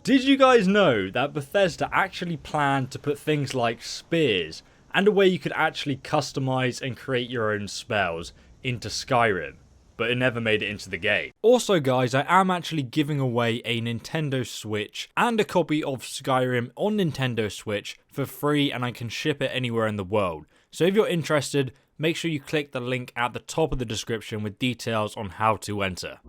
Did you guys know that Bethesda actually planned to put things like spears and a way you could actually customize and create your own spells into Skyrim, but it never made it into the game? Also guys, I am actually giving away a Nintendo Switch and a copy of Skyrim on Nintendo Switch for free, and I can ship it anywhere in the world. So if you're interested, make sure you click the link at the top of the description with details on how to enter.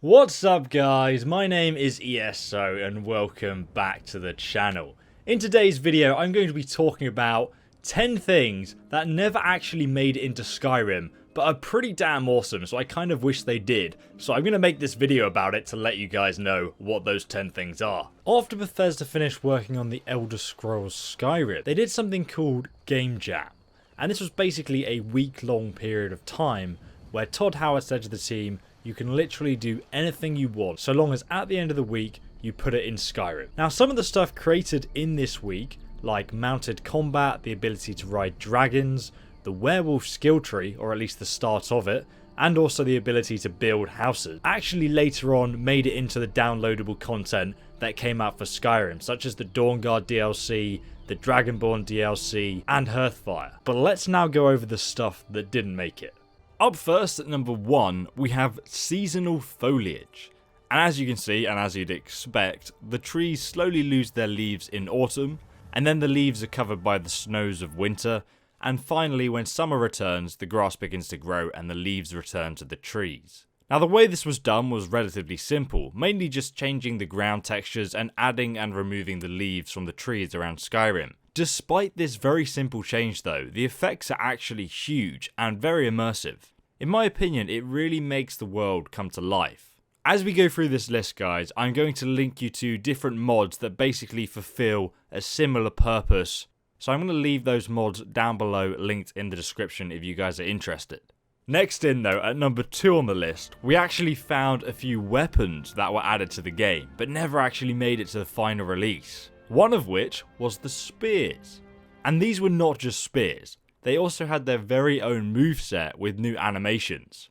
What's up guys, my name is ESO and welcome back to the channel. In today's video I'm going to be talking about 10 things that never actually made it into Skyrim but are pretty damn awesome, so I kind of wish they did. So I'm going to make this video about it to let you guys know what those 10 things are. After Bethesda finished working on the Elder Scrolls Skyrim, they did something called Game Jam. And this was basically a week-long period of time where Todd Howard said to the team, you can literally do anything you want, so long as at the end of the week, you put it in Skyrim. Now, some of the stuff created in this week, like mounted combat, the ability to ride dragons, the werewolf skill tree, or at least the start of it, and also the ability to build houses, actually later on made it into the downloadable content that came out for Skyrim, such as the Dawnguard DLC, the Dragonborn DLC, and Hearthfire. But let's now go over the stuff that didn't make it. Up first at number 1, we have seasonal foliage. And as you can see, and as you'd expect, the trees slowly lose their leaves in autumn, and then the leaves are covered by the snows of winter, and finally when summer returns, the grass begins to grow and the leaves return to the trees. Now the way this was done was relatively simple, mainly just changing the ground textures and adding and removing the leaves from the trees around Skyrim. Despite this very simple change though, the effects are actually huge and very immersive. In my opinion, it really makes the world come to life. As we go through this list guys, I'm going to link you to different mods that basically fulfill a similar purpose. So I'm going to leave those mods down below linked in the description if you guys are interested. Next in though, at number 2 on the list, we actually found a few weapons that were added to the game, but never actually made it to the final release. One of which was the spears. And these were not just spears, they also had their very own moveset with new animations.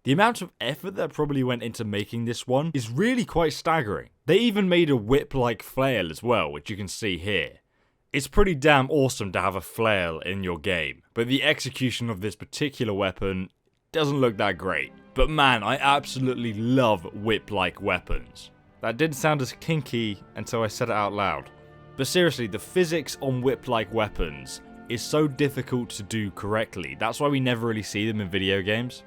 The amount of effort that probably went into making this one is really quite staggering. They even made a whip-like flail as well, which you can see here. It's pretty damn awesome to have a flail in your game, but the execution of this particular weapon doesn't look that great. But man, I absolutely love whip-like weapons. That didn't sound as kinky until I said it out loud. But seriously, the physics on whip-like weapons is so difficult to do correctly. That's why we never really see them in video games.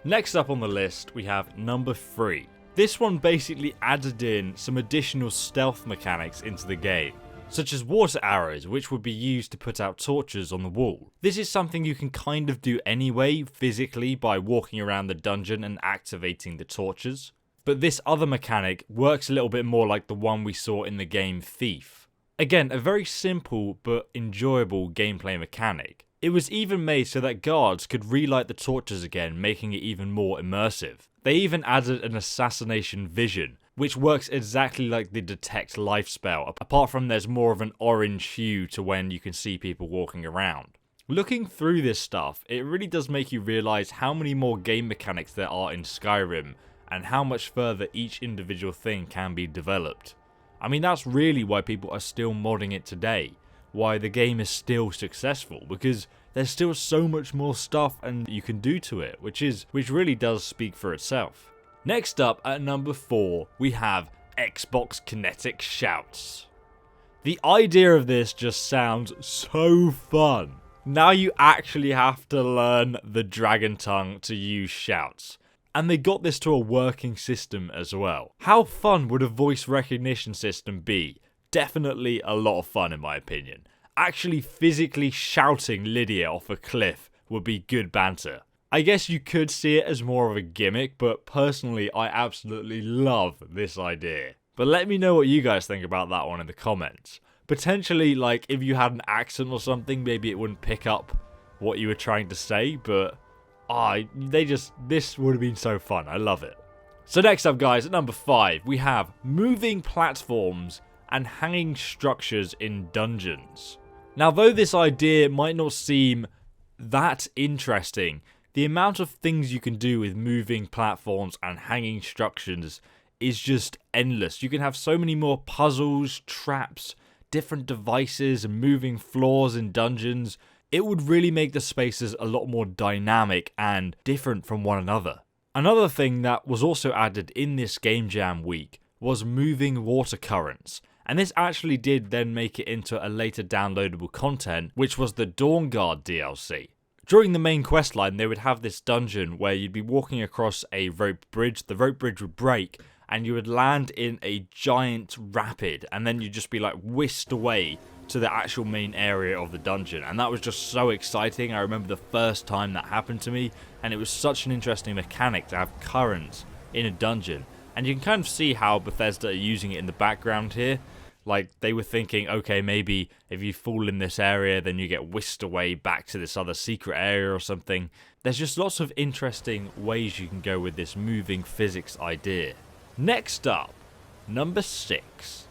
Next up on the list, we have number 3. This one basically added in some additional stealth mechanics into the game, such as water arrows, which would be used to put out torches on the wall. This is something you can kind of do anyway, physically, by walking around the dungeon and activating the torches. But this other mechanic works a little bit more like the one we saw in the game Thief. Again, a very simple but enjoyable gameplay mechanic. It was even made so that guards could relight the torches again, making it even more immersive. They even added an assassination vision, which works exactly like the detect life spell, apart from there's more of an orange hue to when you can see people walking around. Looking through this stuff, it really does make you realise how many more game mechanics there are in Skyrim, and how much further each individual thing can be developed. I mean, that's really why people are still modding it today, why the game is still successful, because there's still so much more stuff and you can do to it, which really does speak for itself. Next up at number 4, we have Xbox Kinetic Shouts. The idea of this just sounds so fun. Now you actually have to learn the dragon tongue to use shouts. And they got this to a working system as well. How fun would a voice recognition system be? Definitely a lot of fun in my opinion. Actually physically shouting Lydia off a cliff would be good banter. I guess you could see it as more of a gimmick, but personally I absolutely love this idea. But let me know what you guys think about that one in the comments. Potentially, like, if you had an accent or something, maybe it wouldn't pick up what you were trying to say, but this would have been so fun. I love it. So next up guys, at number 5, we have moving platforms and hanging structures in dungeons. Now though this idea might not seem that interesting, The amount of things you can do with moving platforms and hanging structures is just endless. You can have so many more puzzles, traps, different devices, and moving floors in dungeons. It would really make the spaces a lot more dynamic and different from one another. Another thing that was also added in this Game Jam week was moving water currents. And this actually did then make it into a later downloadable content, which was the Dawnguard DLC. During the main questline, they would have this dungeon where you'd be walking across a rope bridge. The rope bridge would break and you would land in a giant rapid, and then you'd just be like whisked away to the actual main area of the dungeon. And that was just so exciting. I remember the first time that happened to me, and it was such an interesting mechanic to have currents in a dungeon. And you can kind of see how Bethesda are using it in the background here. Like, they were thinking, okay, maybe if you fall in this area, then you get whisked away back to this other secret area or something. There's just lots of interesting ways you can go with this moving physics idea. Next up, number 6.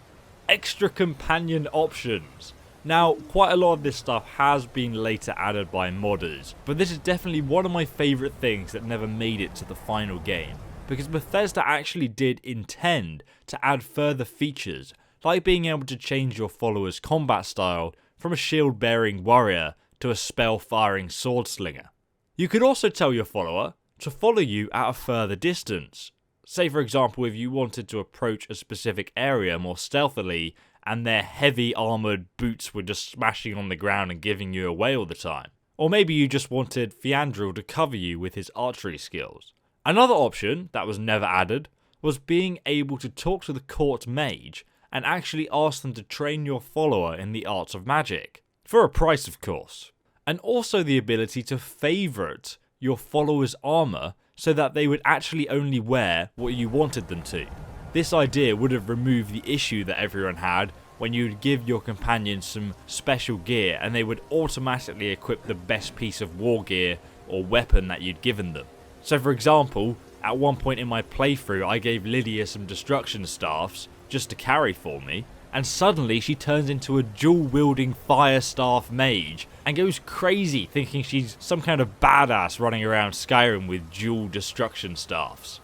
Extra companion options. Now, quite a lot of this stuff has been later added by modders, but this is definitely one of my favourite things that never made it to the final game, because Bethesda actually did intend to add further features, like being able to change your follower's combat style from a shield-bearing warrior to a spell-firing sword-slinger. You could also tell your follower to follow you at a further distance. Say for example, if you wanted to approach a specific area more stealthily and their heavy armoured boots were just smashing on the ground and giving you away all the time. Or maybe you just wanted Fiandril to cover you with his archery skills. Another option that was never added was being able to talk to the court mage and actually ask them to train your follower in the arts of magic. For a price, of course. And also the ability to favourite your follower's armour so that they would actually only wear what you wanted them to. This idea would have removed the issue that everyone had when you would give your companions some special gear and they would automatically equip the best piece of war gear or weapon that you'd given them. So for example, at one point in my playthrough I gave Lydia some destruction staffs just to carry for me, and suddenly she turns into a dual-wielding fire staff mage and goes crazy thinking she's some kind of badass running around Skyrim with dual destruction staffs.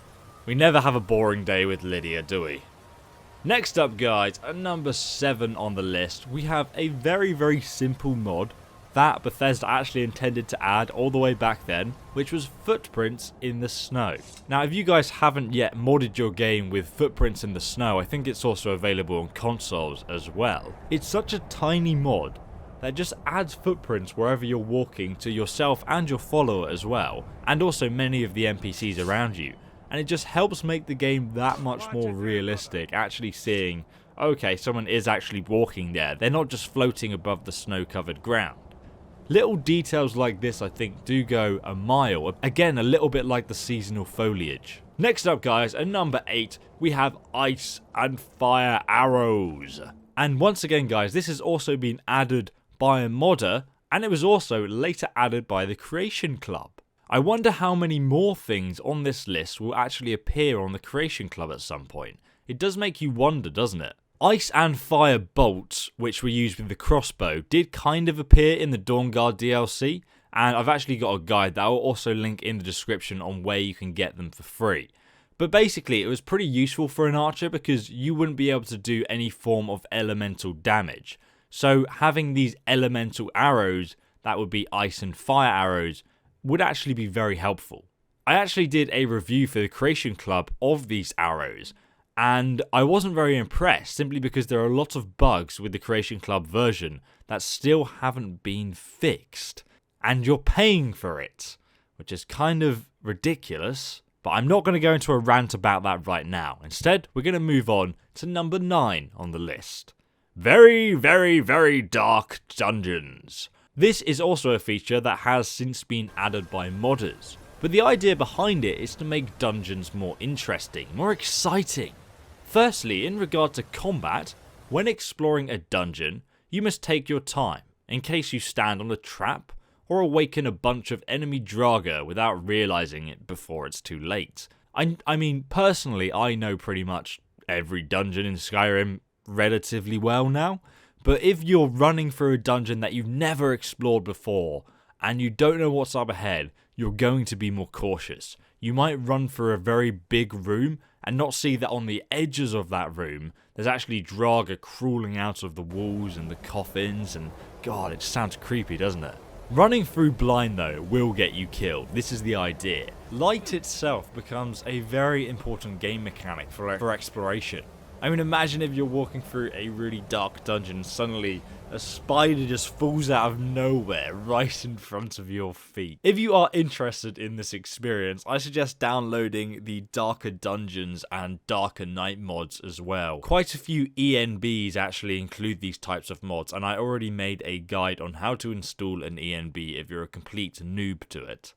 We never have a boring day with Lydia, do we? Next up guys, at number 7 on the list, we have a very simple mod that Bethesda actually intended to add all the way back then, which was footprints in the snow. Now if you guys haven't yet modded your game with footprints in the snow, I think it's also available on consoles as well. It's such a tiny mod that just adds footprints wherever you're walking to yourself and your follower as well, and also many of the NPCs around you. And it just helps make the game that much more realistic, actually seeing, okay, someone is actually walking there. They're not just floating above the snow-covered ground. Little details like this I think do go a mile, again a little bit like the seasonal foliage. Next up guys, at number 8, we have ice and fire arrows. And once again guys, this has also been added by a modder, and it was also later added by the Creation Club. I wonder how many more things on this list will actually appear on the Creation Club at some point. It does make you wonder, doesn't it? Ice and fire bolts, which were used with the crossbow, did kind of appear in the Dawnguard DLC, and I've actually got a guide that I will also link in the description on where you can get them for free. But basically, it was pretty useful for an archer because you wouldn't be able to do any form of elemental damage. So having these elemental arrows, that would be ice and fire arrows, would actually be very helpful. I actually did a review for the Creation Club of these arrows, and I wasn't very impressed simply because there are a lot of bugs with the Creation Club version that still haven't been fixed. And you're paying for it, which is kind of ridiculous. But I'm not going to go into a rant about that right now. Instead, we're going to move on to number 9 on the list. Very dark dungeons. This is also a feature that has since been added by modders. But the idea behind it is to make dungeons more interesting, more exciting. Firstly, in regard to combat, when exploring a dungeon, you must take your time, in case you stand on a trap or awaken a bunch of enemy Draga without realising it before it's too late. I mean, personally, I know pretty much every dungeon in Skyrim relatively well now, but if you're running through a dungeon that you've never explored before, and you don't know what's up ahead, you're going to be more cautious. You might run for a very big room and not see that on the edges of that room, there's actually Draga crawling out of the walls and the coffins, and God, it just sounds creepy, doesn't it? Running through blind though will get you killed. This is the idea. Light itself becomes a very important game mechanic for exploration. I mean, imagine if you're walking through a really dark dungeon and suddenly a spider just falls out of nowhere right in front of your feet. If you are interested in this experience, I suggest downloading the Darker Dungeons and Darker Night mods as well. Quite a few ENBs actually include these types of mods, and I already made a guide on how to install an ENB if you're a complete noob to it.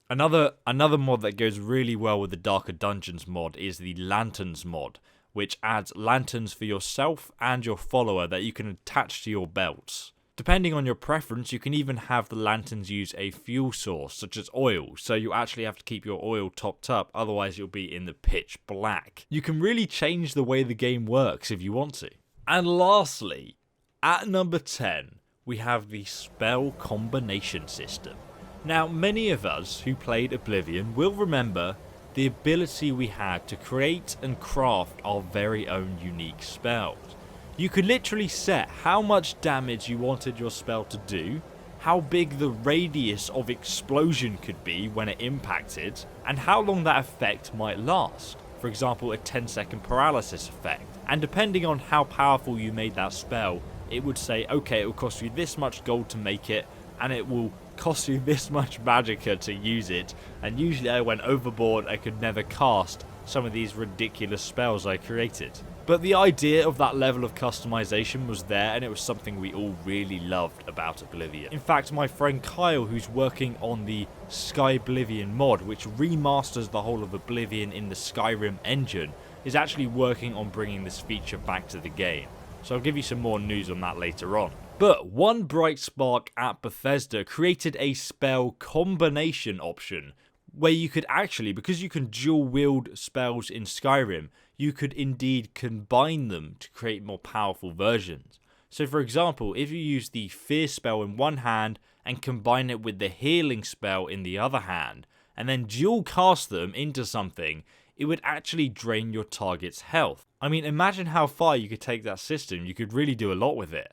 Another mod that goes really well with the Darker Dungeons mod is the Lanterns mod, which adds lanterns for yourself and your follower that you can attach to your belts. Depending on your preference, you can even have the lanterns use a fuel source, such as oil, so you actually have to keep your oil topped up, otherwise you'll be in the pitch black. You can really change the way the game works if you want to. And lastly, at number 10, we have the spell combination system. Now, many of us who played Oblivion will remember the ability we had to create and craft our very own unique spells. You could literally set how much damage you wanted your spell to do, how big the radius of explosion could be when it impacted, and how long that effect might last. For example, a 10-second paralysis effect. And depending on how powerful you made that spell, it would say, okay, it will cost you this much gold to make it, and it will cost you this much magicka to use it. And usually I went overboard. I could never cast some of these ridiculous spells I created. But the idea of that level of customization was there, and it was something we all really loved about Oblivion. In fact, my friend Kyle, who's working on the Skyblivion mod, which remasters the whole of Oblivion in the Skyrim engine, is actually working on bringing this feature back to the game. So I'll give you some more news on that later on. But one bright spark at Bethesda created a spell combination option where you could actually, because you can dual wield spells in Skyrim, you could indeed combine them to create more powerful versions. So for example, if you use the Fear spell in one hand and combine it with the Healing spell in the other hand, and then dual cast them into something, it would actually drain your target's health. I mean, imagine how far you could take that system. You could really do a lot with it.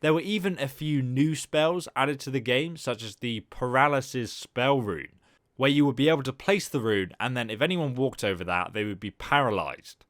There were even a few new spells added to the game, such as the Paralysis spell rune, where you would be able to place the rune, and then if anyone walked over that, they would be paralyzed.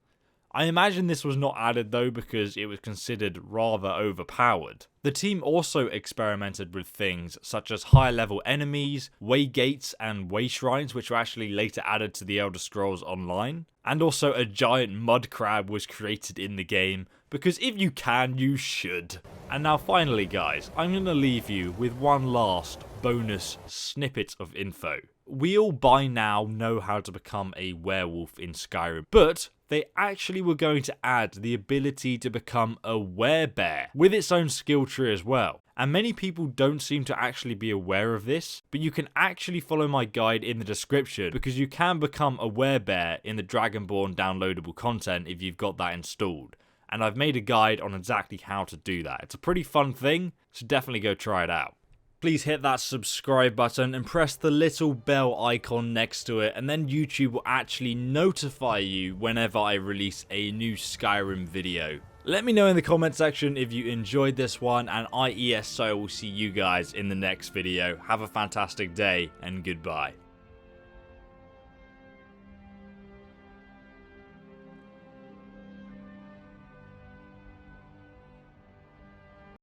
I imagine this was not added though because it was considered rather overpowered. The team also experimented with things such as higher level enemies, way gates and way shrines, which were actually later added to the Elder Scrolls Online. And also a giant mud crab was created in the game, because if you can, you should. And now finally guys, I'm going to leave you with one last bonus snippet of info. We all by now know how to become a werewolf in Skyrim, but they actually were going to add the ability to become a werebear with its own skill tree as well. And many people don't seem to actually be aware of this, but you can actually follow my guide in the description because you can become a werebear in the Dragonborn downloadable content if you've got that installed. And I've made a guide on exactly how to do that. It's a pretty fun thing, so definitely go try it out. Please hit that subscribe button and press the little bell icon next to it, and then YouTube will actually notify you whenever I release a new Skyrim video. Let me know in the comment section if you enjoyed this one, and I will see you guys in the next video. Have a fantastic day, and goodbye.